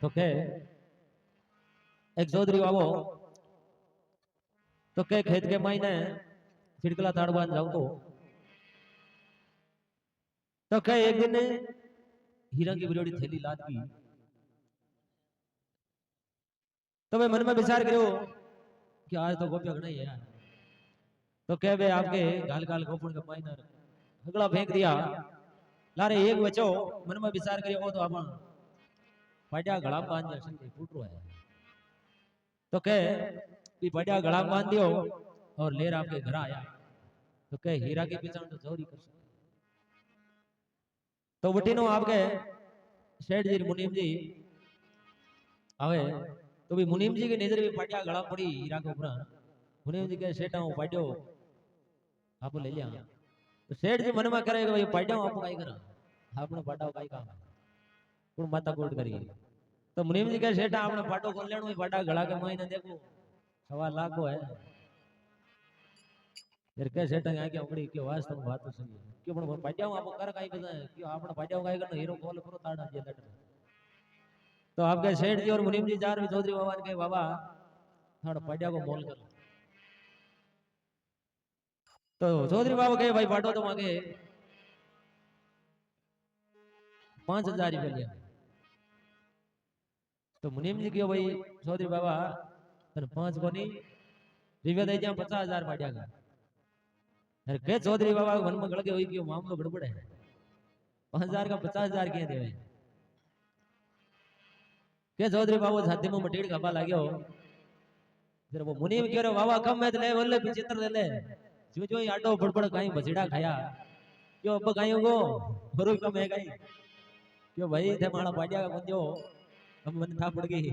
तो के एक चौधरी आवो तो के खेत के मायने छिड़कला ताड़वान जाओ तो के एक दिन हीरा की बिरोड़ी थैली लाद की तो वे मन में विचार करो कि आज तो गोपिया नहीं है तो कह वे आपके गाल गाल गोपन के मायने हगला फेंक दिया लारे एक बचो मन में विचार करियो तो अपन पाड्या गला बांध जा संगे फूट रो है तो कह कि पाड्या गला बांध दियो और लेर आपके घर आया तो कह हीरा की पहचान तो चोरी कर सकते तो वटीनो आपके सेठ जी मुनीम जी आवे तो भी मुनीम जी की नजर में पाड्या गला पड़ी हीरा के ऊपर मुनीम जी के सेठा हूं पाड्यो आप ले लिया तो सेठ जी मन में करे भाई पाड्या आप काई करा आपने पाड्या काई काम कोण माता कोट करी तो मुनीम जी के सेठा आपने पाटो खोल लेनो पाटा गला के महीने देखो 1.25 लाख है यार के सेठा आ के उंगड़ी के वास्तव बात तो सही है क्यों पण पाड्या आप कर काई बजा क्यों आपने पाड्या काई करनो हीरो खोल करो ताड़ा जे लट तो आपके सेठ जी और मुनीम जी जार चौधरी बाबा के बाबा थाड़ पाड्या को मोल कर तो चौधरी बाबा के भाई पाटो तो मांगे 5,000 रुपया लिया तो मुनीम जी क्यों भाई चौधरी बाबा तने 5 को नहीं रिव्या दे जा 50,000 पाड्या का अरे के चौधरी बाबा मन में गलगे हुई क्यों मामलो गड़बड़ है 5,000 का 50,000 क्या देवे के चौधरी बाबू छाती में मटीड़ खपा लाग्यो फिर वो मुनीम कह रहे बाबा कम में ले बोले चित्र ले ले जो जो आडो बड़बड़ काई बछड़ा खाया क्यों अब काई को बरो कम है काई क्यों भाई थे माड़ा पाडिया का बंजो हम मन था पड़ गई